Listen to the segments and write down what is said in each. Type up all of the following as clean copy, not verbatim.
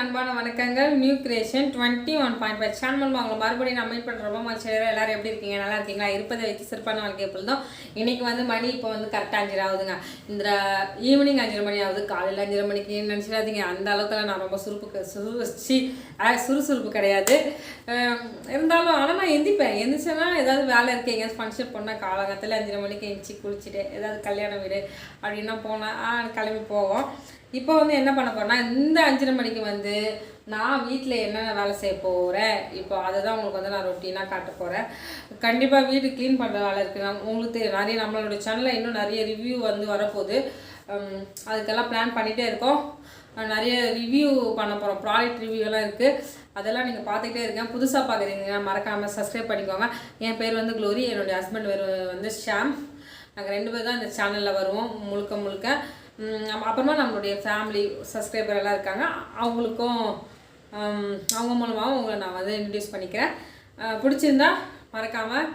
அன்பான வணக்கங்கள். New creation 21.5 channel உங்களை மறுபடியும் நான் மீட் பண்ணுறப்போ மனுஷன் எல்லாரும் எப்படி இருக்கீங்க? நல்லா இருக்கீங்களா? இருப்பதை வச்சு சிறப்பான வாழ்க்கை எப்பொழுதும். இன்றைக்கி மணி இப்போ கரெக்டாக 5:30 ஆகுதுங்க. இந்த ஈவினிங் 5:30 மணி ஆகுது. காலையில் 5:30 மணிக்கு நினச்சிடாதீங்க. அந்த அளவுக்குலாம் நான் ரொம்ப சுறுசுறுப்பு கிடையாது. இருந்தாலும் ஆனால் நான் எந்திரிச்சேன்னா ஏதாவது வேலை இருக்குது, எங்கேயாவது ஃபங்க்ஷன் போனால் காலகட்டத்தில் 5:30 மணிக்கு எந்திரிச்சு குளிச்சுட்டு ஏதாவது கல்யாண வீடு அப்படின்னா போனால் கிளம்பி போவோம். இப்போ என்ன பண்ண போகிறேன்னா, இந்த 5:30 மணிக்கு நான் வீட்டில் என்னென்ன வேலை செய்ய போகிறேன், இப்போ அதை தான் உங்களுக்கு நான் ரொட்டீனாக காட்ட போகிறேன். கண்டிப்பாக வீடு க்ளீன் பண்ணுற வேலை இருக்குது. உங்களுக்கு நிறைய நம்மளோட சேனலில் இன்னும் நிறைய ரிவ்யூ வரப்போகுது. அதுக்கெல்லாம் பிளான் பண்ணிகிட்டே இருக்கோம். நிறைய ரிவ்யூ பண்ண போகிறோம். ப்ராடக்ட் ரிவ்யூலாம் இருக்குது. அதெல்லாம் நீங்கள் பார்த்துக்கிட்டே இருக்கேன். புதுசாக பார்க்குறீங்க மறக்காமல் சப்ஸ்கிரைப் பண்ணிக்கோங்க. என் பேர் க்ளோரி, என்னுடைய ஹஸ்பண்ட் பேர் ஷாம். நாங்கள் 2 பேர் தான் இந்த சேனலில் வருவோம் முழுக்க. அப்புறமா நம்மளுடைய ஃபேமிலி சப்ஸ்கிரைபர் எல்லாம் இருக்காங்க. அவங்களுக்கும் அவங்க மூலமாகவும் உங்களை நான் இன்ட்ரடியூஸ் பண்ணிக்கிறேன். பிடிச்சிருந்தா மறக்காமல்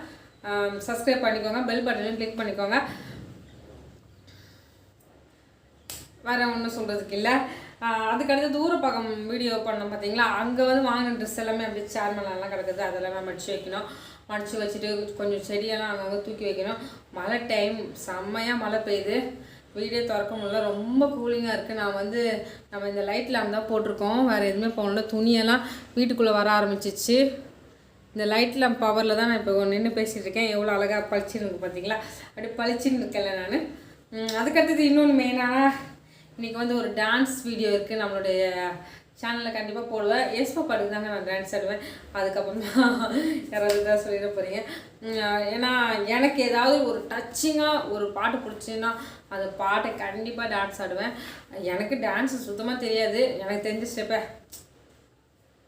சப்ஸ்கிரைப் பண்ணிக்கோங்க. பெல் பட்டனையும் கிளிக் பண்ணிக்கோங்க. வேறு ஒன்றும் சொல்கிறதுக்கு இல்லை. அதுக்கடுத்து தூரப்பக்கம் வீடியோ பண்ணோம் பார்த்தீங்களா, அங்கே வாங்கின ட்ரெஸ் எல்லாமே அப்படியே சேர் மேலாம் கிடக்குது. அதெல்லாம் நான் மடித்து வைக்கணும். மடித்து வச்சுட்டு கொஞ்சம் செடியெல்லாம் அங்கங்கே தூக்கி வைக்கணும். மழை டைம், செம்மையாக மழை பெய்யுது. வீடியோ திறக்க முடியல, ரொம்ப கூலிங்காக இருக்குது. நம்ம இந்த லைட் லேம்ப் தான் போட்டிருக்கோம், வேறு எதுவுமே போகல. துணியெல்லாம் வீட்டுக்குள்ளே வர ஆரம்பிச்சிச்சு. இந்த லைட் லேம்ப் பவரில் தான் நான் இப்போ நின்று பேசிகிட்டு இருக்கேன். எவ்வளோ அழகாக பளிச்சுன்னு இருக்குது பார்த்தீங்களா? அப்படி பளிச்சுன்னு இருக்கல நான். அதுக்கடுத்தது இன்னொன்று மெயினாக இன்றைக்கி ஒரு டான்ஸ் வீடியோ இருக்குது. நம்மளுடைய சேனலில் கண்டிப்பாக போடுவேன். எஸ்பா பாட்டுக்கு தாங்க நான் டான்ஸ் ஆடுவேன். அதுக்கப்புறம் தான் யாராவது தான் சொல்லிட போகிறீங்க. ஏன்னா எனக்கு ஏதாவது ஒரு டச்சிங்காக ஒரு பாட்டு பிடிச்சின்னா அந்த பாட்டை கண்டிப்பாக டான்ஸ் ஆடுவேன். எனக்கு டான்ஸு சுத்தமாக தெரியாது. எனக்கு தெரிஞ்ச ஸ்டெப்பை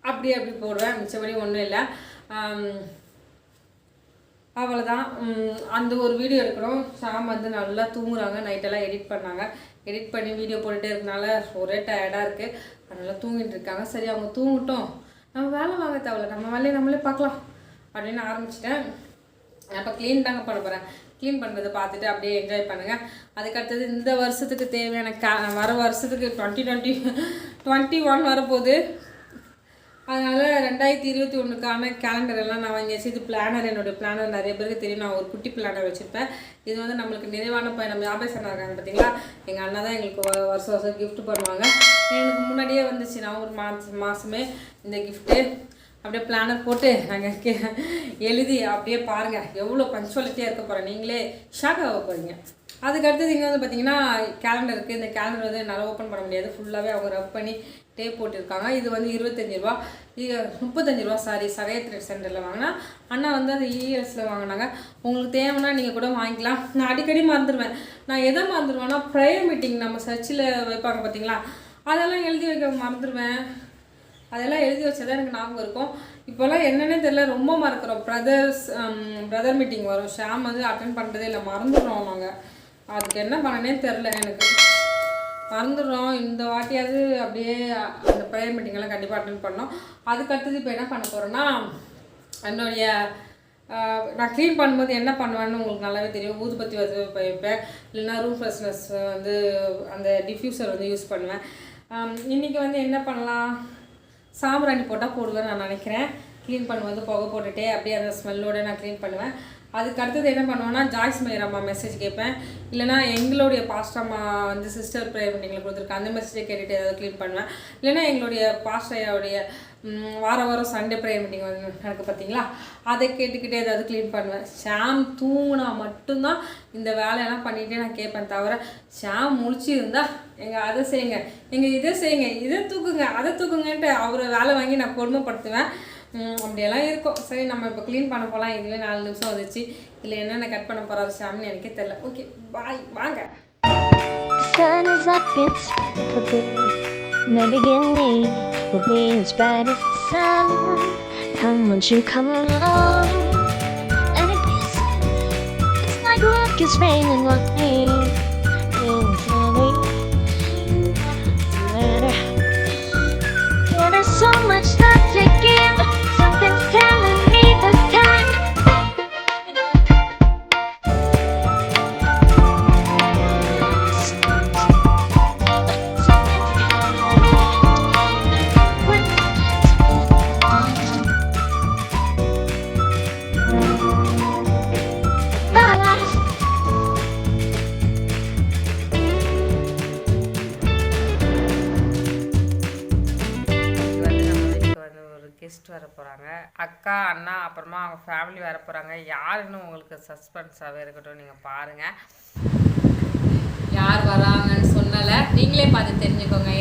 அப்படி போடுவேன். மிச்சபடி ஒன்றும் இல்லை. அவ்வளோதான். அந்த ஒரு வீடியோ எடுக்கிறோம். ஷாம் நல்லா தூங்குறாங்க. நைட்டெல்லாம் எடிட் பண்ணாங்க. எடிட் பண்ணி வீடியோ போட்டுகிட்டே இருக்கனால ஒரே டயர்டாக இருக்குது. அதனால் தூங்கிட்டு இருக்காங்க. சரி, அவங்க தூங்கட்டும், நம்ம வேலை வாங்க தேவையில்ல, நம்ம வேலையை நம்மளே பார்க்கலாம் அப்படின்னு ஆரம்பிச்சிட்டேன். அப்போ க்ளீன் தாங்க பண்ண போகிறேன். க்ளீன் பண்ணுறதை பார்த்துட்டு அப்படியே என்ஜாய் பண்ணுங்கள். அதுக்கடுத்தது இந்த வருஷத்துக்கு தேவையான வர வருஷத்துக்கு 2021 வரப்போகுது. அதனால் 2021க்கான கேலண்டர் எல்லாம் நான் வாங்கியாச்சு. இது பிளானர், என்னுடைய பிளானர் நிறைய பேருக்கு தெரியும். நான் ஒரு குட்டி பிளானர் வச்சுருப்பேன். இது நம்மளுக்கு நிறைவான நம்ம ஆபேசனாக இருக்காங்க பார்த்தீங்களா, எங்கள் அண்ணா தான் எங்களுக்கு வருஷம் கிஃப்ட் பண்ணுவாங்க. எனக்கு முன்னாடியே வந்துச்சு. நான் ஒரு மாதமே இந்த கிஃப்ட்டு அப்படியே பிளானர் போட்டு நாங்கள் எழுதி அப்படியே பாருங்கள் எவ்வளோ பஞ்சுவாலிட்டியாக இருக்க போகிறேன். நீங்களே ஷாக் ஆக போகிறீங்க. அதுக்கடுத்தது இங்கே பார்த்தீங்கன்னா கேலண்டர் இருக்குது. இந்த கேலண்டர் என்னால் ஓப்பன் பண்ண முடியாது. ஃபுல்லாகவே அவங்க ரப் பண்ணி டேப் போட்டிருக்காங்க. இது 25 ரூபா, இது 35 ரூபா. சாரி, சகய த்ரெட் சென்டரில் வாங்கினா. அண்ணா அந்த இஎஸ்ல வாங்கினாங்க. உங்களுக்கு தேவைன்னா நீங்கள் கூட வாங்கிக்கலாம். நான் அடிக்கடி மறந்துடுவேன். நான் எதை மறந்துடுவேன்னா, ப்ரேயர் மீட்டிங் நம்ம சர்ச்சில் வைப்பாங்க பார்த்தீங்களா, அதெல்லாம் எழுதி வைக்க மறந்துடுவேன். அதெல்லாம் எழுதி வச்சதான் எனக்கு ஞாபகம் இருக்கும். இப்போல்லாம் என்னென்னே தெரியல, ரொம்ப மறக்கிறோம். பிரதர் மீட்டிங் வரும். ஷாம் அட்டென்ட் பண்ணுறதே இல்லை, மறந்துடுறோம். நாங்கள் அதுக்கு என்ன பண்ணனே தெரில, எனக்கு மறந்துடுறோம். இந்த வாட்டியாவது அப்படியே அந்த ப்ரேயர் மீட்டிங்கெல்லாம் கண்டிப்பாக அட்டென்ட் பண்ணோம். அதுக்கடுத்தது இப்போ என்ன பண்ண போகிறேன்னா, என்னுடைய நான் க்ளீன் பண்ணும்போது என்ன பண்ணுவேன்னு உங்களுக்கு நல்லாவே தெரியும். ஊதுபத்தி வைப்பேன், இல்லைன்னா ரூம் ஃப்ரெஷ்னஸ் அந்த டிஃப்யூசர் யூஸ் பண்ணுவேன். இன்றைக்கி என்ன பண்ணலாம், சாம்பிராணி போட்டால் போடுவேன் நான் நினைக்கிறேன். க்ளீன் பண்ணும்போது புகை போட்டுகிட்டே அப்படியே அந்த ஸ்மெல்லோடு நான் க்ளீன் பண்ணுவேன். அதுக்கு அடுத்தது என்ன பண்ணுவேன்னா, ஜாய்ஸ் மேயர் அம்மா மெசேஜ் கேட்பேன். இல்லைனா எங்களுடைய பாஸ்டர் அம்மா சிஸ்டர் ப்ரேயர் மீட்டிங்கில் கொடுத்துருக்கேன், அந்த மெசேஜை கேட்டுகிட்டு ஏதாவது க்ளீன் பண்ணுவேன். இல்லைனா எங்களுடைய பாஸ்டரையோடைய வாரம் சண்டே ப்ரேயர் மீட்டிங் எனக்கு பார்த்தீங்களா, அதை கேட்டுக்கிட்டே ஏதாவது க்ளீன் பண்ணுவேன். ஷாம் தூங்கினா மட்டும்தான் இந்த வேலையெல்லாம் பண்ணிகிட்டே நான் கேட்பேன். தவிர ஷாம் முடிச்சு இருந்தால் எங்கள் அதை செய்யுங்க, எங்கள் இதை செய்யுங்க, இதை தூக்குங்க, அதை தூக்குங்கன்ட்டு அவரை வேலை வாங்கி நான் கொடுமைப்படுத்துவேன். அப்படியெல்லாம் இருக்கும். சரி, நம்ம இப்போ க்ளீன் பண்ண போகலாம். இதுவே 4 நிமிஷம் வந்துச்சு. இதில் என்னென்ன கட் பண்ண போகிறாரு ஷாம்னு எனக்கே தெரில. ஓகே, பாய், வாங்க. So much love to give. Something's telling me this time. Guest வர போகிறாங்க. அக்கா அண்ணா அப்புறமா அவங்க ஃபேமிலி வர போகிறாங்க. யாருன்னு உங்களுக்கு சஸ்பென்ஸாகவே இருக்கட்டும், நீங்கள் பாருங்கள். யார் வராங்கன்னு சொன்னல, நீங்களே பார்த்து தெரிஞ்சுக்கோங்க.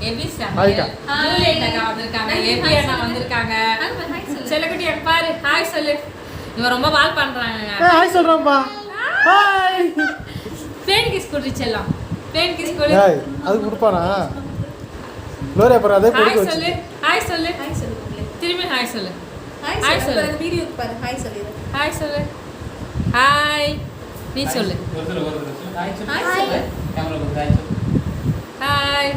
எபிஸ் சமையல் அக்கா வந்திருக்காங்க, எபி அண்ணா வந்திருக்காங்க. செல்லக்குட்டி எனக்கு பாரு, ஹாய் சொல்லு. இவன் ரொம்ப வால் பண்ணுறாங்க. ஹாய் சொல்கிறேன்ப்பா. ஹாய். பேன் கிஸ் குடி செல்லம், பேன் கிஸ் குடி. அது கொடுப்பானா? லோரி அப்புறம் அதே கொடுக்க வச்சு. ஹாய் சொல்லு, ஹாய் சொல்லு, திரும்பி ஹாய் சொல்லு. ஹாய் சொல்லு, வீடியோ பாரு. ஹாய் சொல்லு, ஹாய் சொல்லு, ஹாய். நீ சொல்லு ஹாய் சொல்லு, ஹாய்.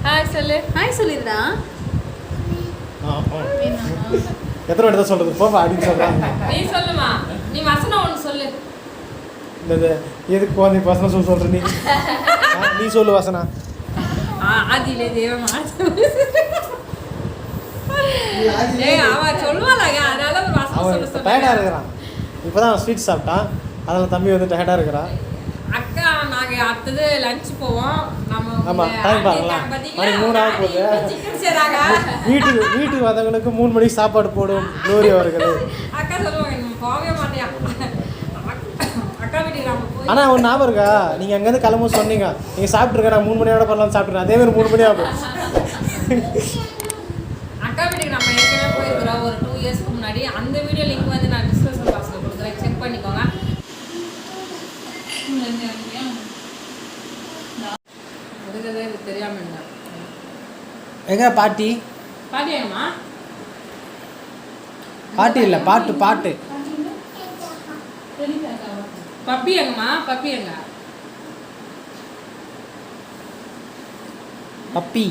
ஹாய் சொல்லு, ஹாய் சொல்லிருடா. எத்தனை வாட்டி தான் சொல்கிறது போப்பா அப்படின்னு சொல்கிறாங்க. நீ சொல்லுமா, நீ வசனம் ஒன்று சொல்லு. இந்த எதுக்கு குழந்தை வசனம் சொல்கிற நீ? நீ சொல்லு வசனா. ஆதியிலே தேவமா அவன் சொல்லுவாங்க, அதனால ஒரு வசனம் சொல்ல டயர்டாக இருக்கிறான். இப்போ தான் ஸ்வீட் சாப்பிட்டான், அதனால் தம்பி வந்து டயர்டாக இருக்கிறான். அக்கா நாங்கள் அடுத்தது லஞ்ச் போவோம். ஆமாம், டைம் பார்க்கலாம். மணி 3 ஆக போகுது. வீட்டுக்கு வந்தவங்களுக்கு 3 மணிக்கு சாப்பாடு போடும் லோரி அவர்கள். அக்கா சொல்லுவாங்க, நம்ம போகவே மாட்டியா அக்கா வீட்டுக்கு நம்ம போய். ஆனால் ஒன்று ஞாபகம் இருக்கா, நீங்கள் அங்கேருந்து கிளம்பும் சொன்னீங்க, நீங்கள் சாப்பிட்ருக்க நான் 3 மணியோட பண்ணலாம் சாப்பிட்றேன். அதேமாதிரி 3 மணி ஆகும். அக்கா வீட்டுக்கு நம்ம ஏற்கனவே போயிருக்கிறோம் ஒரு 2 இயர்ஸ்க்கு முன்னாடி. அந்த வீடியோ லிங்க் வந்து நான் டிஸ்கிரிப்ஷன் பாக்ஸில் கொடுக்குறேன், செக் பண்ணிக்கோங்க. அதுக்கதே இது தெரியாம என்ன எங்க பாட்டி? பாட்டி எங்கம்மா? பாட்டி இல்லை, பாட்டு. பப்பி எங்கம்மா? பப்பி எங்க? பப்பி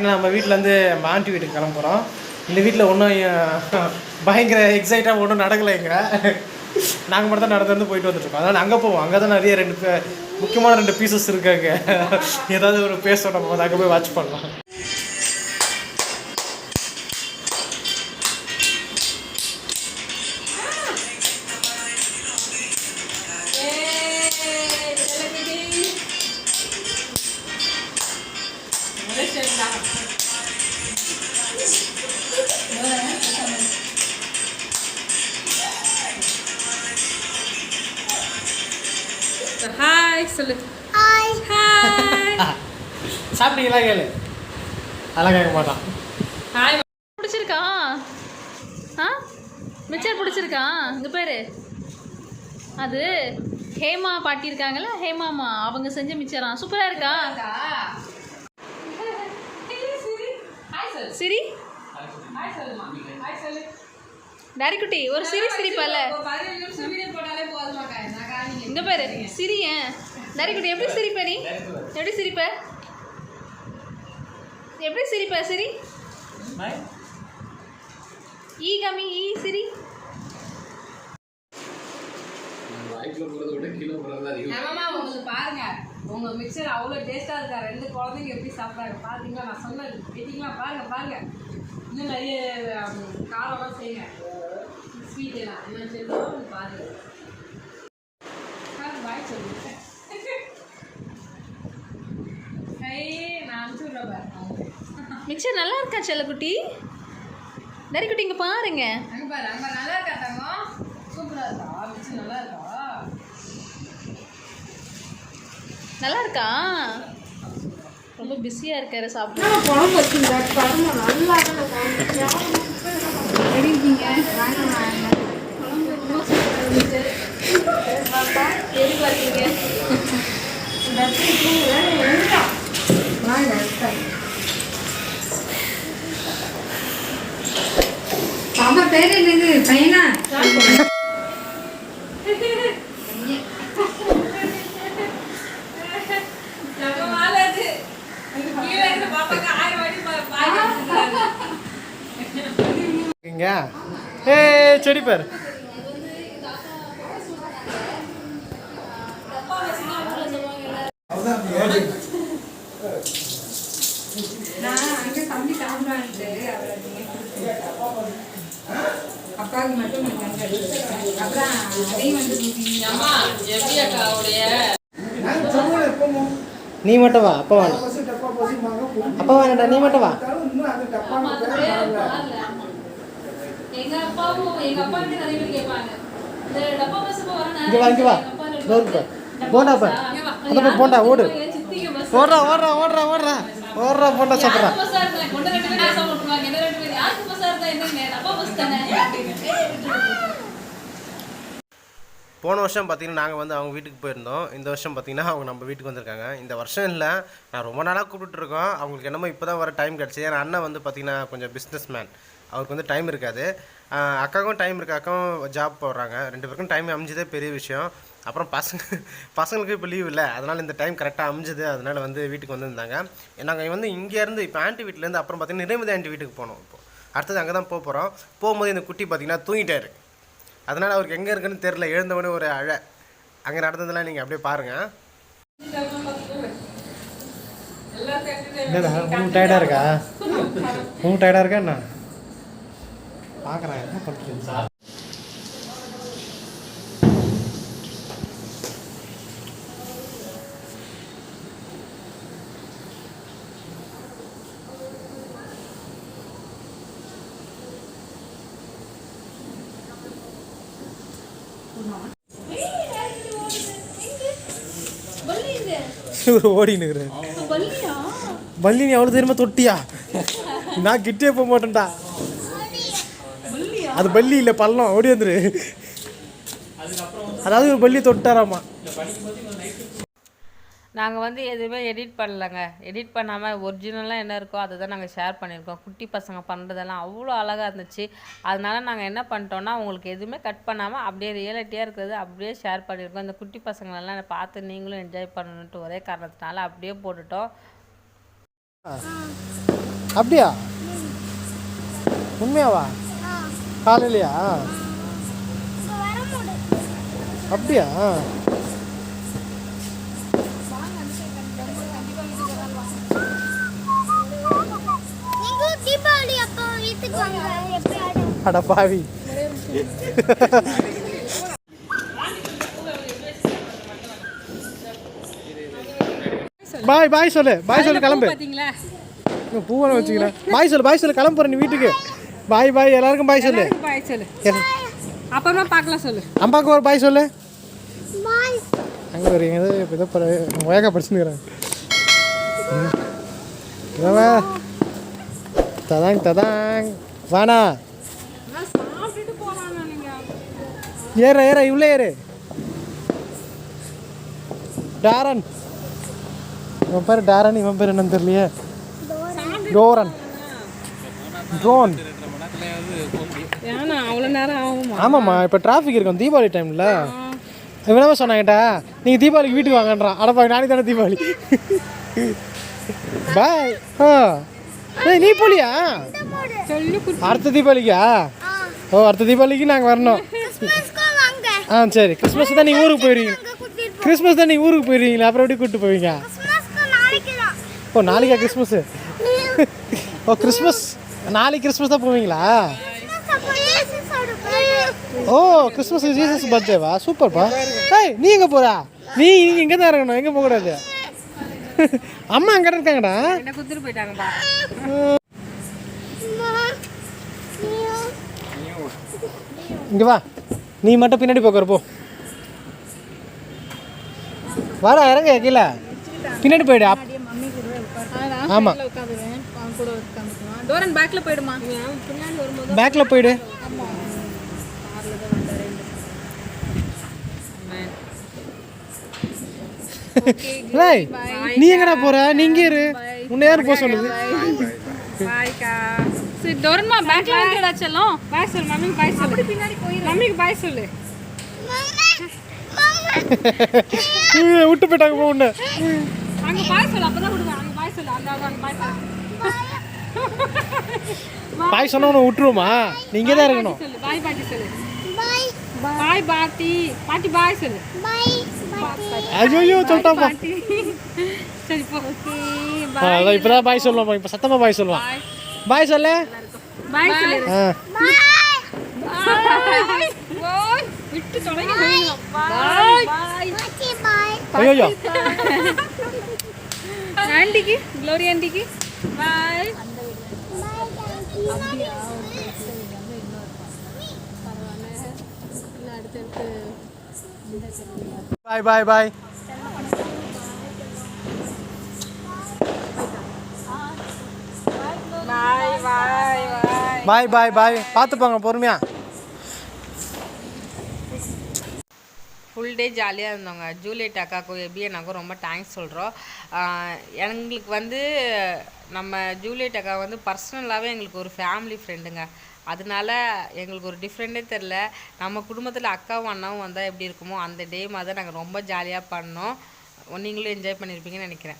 நம்ம வீட்டிலேருந்து ஆண்டி வீட்டுக்கு கிளம்புறோம். இந்த வீட்டில் ஒன்றும் பயங்கர எக்ஸைட்டாக ஒன்றும் நடக்கலைங்க. நாங்கள் மட்டும் தான் நடந்து போயிட்டு வந்துட்டுருக்கோம். அதனால் அங்கே போவோம். அங்கே தான் நிறைய முக்கியமான 2 பீசஸ் இருக்காங்க. ஏதாவது ஒரு பேச நம்ம அங்கே போய் வாட்ச் பண்ணலாம். ஹாய் சொல்லு. Hi hi. சாப்பிட்டீங்களா கேளு. அதெல்லாம் கேட்க மாட்டான். ஹாய். பிடிச்சிருக்கா? மிச்சர் பிடிச்சிருக்கா? இங்கே பேர் அது ஹேமா பாட்டி இருக்காங்கல்ல, ஹேமாமா அவங்க செஞ்ச மிச்சரா சூப்பராக இருக்கா? சிரி டாரி குட்டி ஒரு சிரி சிரிப்பால. இங்க பாரு சிரி. டாரி குட்டி எப்படி சிரிப்ப நீ? எப்படி சிரிப்ப? எப்படி சிரிப்ப? சிரி ஈ கம்மி ஈ சிரி. உங்களுக்கு பாருங்க, உங்க மிக்சர் அவ்வளோ டேஸ்டா இருக்கா. 2 குழந்தைங்க எப்படி சாப்பிட்றாங்க பாத்தீங்களா? நான் சொன்னது கேட்டீங்களா? பாருங்க. இன்னும் நிறைய காரம்லாம் செய்யுங்க. ஸ்வீட் எல்லாம் என்ன செய்யணும் பாருங்க. பாய் சொல்லிட்டேன். நான் அனுப்பிச்சுடுறேன் பாரு. மிக்சர் நல்லா இருக்கா செல்லக்குட்டி? டாரி குட்டி இங்க பாருங்க. அங்க பாரு, அங்க நல்லா இருக்கா தங்கம்? சூப்பரா இருக்கா? மிக்சர் நல்லா இருக்கா? நல்லா இருக்கா? ரொம்ப பிஸியாக இருக்காரு சாப்பிட்டு. குழம்பு வச்சுருந்தா குழம்பு நல்லா எப்படி இருக்கீங்க? குழம்பு ரொம்ப சூப்பராக இருந்துச்சு. எப்படி பார்த்தீங்க? பாப்பா பேர் என்னது? பையனா? செடி பேர் அப்பாவுக்கு மட்டும் அப்புறம் அதையும் வந்து எப்படி அக்காவுடைய நீ மட்டும் வா, அப்பா வாங்க. அப்பா வேணாண்டா, நீ மட்டும் வா. எங்க அப்பாவும் எங்க அப்பா கிட்ட நிறைய பேர் கேட்பாங்க இந்த டப்பா பஸ் வரணும் இங்க வா, இங்க வா. டோருக்கு போண்டா பா. அந்த பக்கம் போண்டா ஓடு. ஓடுறா ஓடுறா ஓடுறா ஓடுறா ஓடுறா போண்டா சாப்பிட்றா. போன வருஷம் பார்த்தீங்கன்னா நாங்கள் வந்து அவங்க வீட்டுக்கு போயிருந்தோம். இந்த வருஷம் பார்த்தீங்கன்னா அவங்க நம்ம வீட்டுக்கு வந்திருக்காங்க. இந்த வருஷம் இல்லை, நான் ரொம்ப நாளாக கூப்பிட்டுருக்கோம். அவங்களுக்கு என்னமோ இப்போ தான் வர டைம் கிடச்சி. ஏன்னா அண்ணன் வந்து பார்த்தீங்கன்னா கொஞ்சம் பிஸ்னஸ் மேன், அவருக்கு வந்து டைம் இருக்காது. அக்காவுக்கும் டைம் இருக்குது, அக்காவும் ஜாப் போடுறாங்க. 2 பேருக்கும் டைம் அமைஞ்சதே பெரிய விஷயம். அப்புறம் பசங்களுக்கு இப்போ லீவ் இல்லை, அதனால் இந்த டைம் கரெக்டாக அமைஞ்சது. அதனால் வந்து வீட்டுக்கு வந்திருந்தாங்க. நாங்கள் வந்து இங்கேருந்து இப்போ ஆண்டி வீட்டிலேருந்து அப்புறம் பார்த்தீங்கன்னா நிறைமதி ஆண்டி வீட்டுக்கு போனோம். இப்போது அடுத்தது அங்கே தான் போகிறோம். போகும்போது இந்த குட்டி பார்த்தீங்கன்னா தூங்கிட்டார். அதனால் அவருக்கு எங்கே இருக்குன்னு தெரில. எழுந்தவொடனே ஒரு அழை. அங்கே நடந்ததெல்லாம் நீங்கள் அப்படியே பாருங்கள். என்னடா உங்களுக்கு டயர்டாக இருக்கா? உங்களுக்கு டயர்டாக இருக்கா என்ன? பார்க்குறேன் என்ன பண்ணுறீங்க. இவர் ஓடினுக்குறேன். பல்லி நீ அவ்வளோ தெரியுமா தொட்டியா? நான் கிட்டே போக மாட்டேன்டா. அது பல்லி இல்லை, பள்ளம். ஓடி வந்துரு. அதாவது ஒரு பல்லி தொட்டாராமா. நாங்கள் வந்து எதுவுமே எடிட் பண்ணலைங்க. எடிட் பண்ணாமல் ஒரிஜினலாக என்ன இருக்கோ அதை தான் நாங்கள் ஷேர் பண்ணியிருக்கோம். குட்டி பசங்க பண்ணுறதெல்லாம் அவ்வளோ அழகாக இருந்துச்சு. அதனால நாங்கள் என்ன பண்ணிட்டோன்னா உங்களுக்கு எதுவுமே கட் பண்ணாமல் அப்படியே ரியாலிட்டியாக இருக்கிறது அப்படியே ஷேர் பண்ணியிருக்கோம். இந்த குட்டி பசங்களெல்லாம் பார்த்து நீங்களும் என்ஜாய் பண்ணணுன்ட்டு ஒரே காரணத்தினால அப்படியே போட்டுட்டோம். அப்படியா? உண்மையாவா? காலையிலையா? அப்படியா? அட பாவி. பாய் பாய் சொல்லு, பாய் சொல்லு, கிளம்பு. பூவை வச்சுக்கிறேன். பாய் சொல்லு, பாய் சொல்லு, கிளம்புற நீ வீட்டுக்கு. பாய் பாய் எல்லாருக்கும் பாய் சொல்லு. பாய் சொல்லு, அப்புறமா பார்க்கலாம் சொல்லு. அம்மாவுக்கு ஒரு பாய் சொல்லு. அங்கே வரீங்க ஏதோ ஒயக்கா படிச்சுன்னுக்கிறேன். ததாங் ததாங் வானா ஏற ஏற இவ்வளோ ஏறு. டாரன், இவன் பேர் டாரன், இவன் பேர் என்னன்னு தெரியலையே. டோரன், ட்ரோன். அவ்வளோ நேரம் ஆகுமா? ஆமாம்மா, இப்போ டிராஃபிக் இருக்கும் தீபாவளி டைமில். இவனவே சொன்னாங்கட்டா நீங்கள் தீபாவளிக்கு வீட்டுக்கு வாங்கன்றான். அடப்பா நாளைக்கு தானே தீபாவளி. பாய். ஏய் நீ போலியா? அடுத்த தீபாவளிக்கா? ஓ அடுத்த தீபாவளிக்கு நாங்கள் வரணும். சரி. கிறிஸ்மஸ் தான் நீங்கள் ஊருக்கு போயிடுவீங்க. கிறிஸ்மஸ் தான் நீங்கள் ஊருக்கு போயிடுவீங்களா? அப்புறம் எப்படி கூப்பிட்டு போவீங்க? ஓ நாளைக்கா கிறிஸ்மஸ்? ஓ கிறிஸ்மஸ் நாளைக்கு கிறிஸ்மஸ் தான் போவீங்களா? ஓ கிறிஸ்மஸ் ஜீசஸ் பர்த்டேவா? சூப்பர்ப்பா. ஏய் நீ எங்கே போகிறா? நீ இங்கே தான் இருக்கணும், எங்கே போகக்கூடாது. அம்மா அங்கே இருக்காங்கடா. என்ன குத்துட்டு போயிட்டாங்கப்பா. இங்கே வா, நீ மட்டும் பின்னாடி போக்குற போ. வாடா இறங்க கீழே, பின்னாடி போயிடு. ஆமாம் டோரன் பேக்ல போயிடுமா? பேக்கில் போயிடு. நீ எங்கடா போற? நீ இங்கே இரு. உன்னை யாரு போக சொல்லுது? பாய்க்கா. சரி டோரன்மா பேக்ல வந்துடா செல்லம். பாய் சொல்லு மம்மிக்கு, பாய் சொல்லு. அப்படி பின்னாடி போயிடு. மம்மிக்கு பாய் சொல்லு. விட்டு போயிட்டாங்க போ. உன்னை அங்க பாய் சொல்லு, அப்பதான் விடுவேன். அங்க பாய் சொல்லு, அந்த அங்க பாய் சொல்லு. பாய் சொன்னா உன்னை விட்டுருவோமா? நீ இங்கே தான் இருக்கணும். சொல்லு பாய் பாட்டி சொல்லு. பாய் பாட்டி. பாட்டி பாய் சொல்லு. ஐயோ சொல்லிட்டாப்பா. சரி போ. அதான் இப்போதான் பாய் சொல்லுவாமா. இப்போ சத்தமாக பாய் சொல்லுவான். பாய் சொல்லு. பாய் சொல்லு. ஓய் விட்டு தொலைங்க போயிடலாம். பாய் பாய் ஐயோ ஆண்டிக்கு க்ளோரி ஆண்டிக்கு பாய். பாய் பாய் பாய். பாய் பாய் பாய். பார்த்துப்பாங்க பொறுமையா. ஃபுல் டே ஜாலியாக இருந்தோங்க. ஜூலியட் அக்காவுக்கும் எபி அண்ணாக்கும் ரொம்ப தேங்க்ஸ் சொல்கிறோம். எங்களுக்கு வந்து நம்ம ஜூலியட் அக்கா வந்து பர்சனலாகவே எங்களுக்கு ஒரு ஃபேமிலி ஃப்ரெண்டுங்க. அதனால எங்களுக்கு ஒரு டிஃப்ரெண்ட்டே தெரில. நம்ம குடும்பத்தில் அக்காவும் அண்ணாவும் வந்தால் எப்படி இருக்குமோ அந்த டே மாதிரி நாங்கள் ரொம்ப ஜாலியாக பண்ணோம். நீங்களும் என்ஜாய் பண்ணியிருப்பீங்கன்னு நினைக்கிறேன்.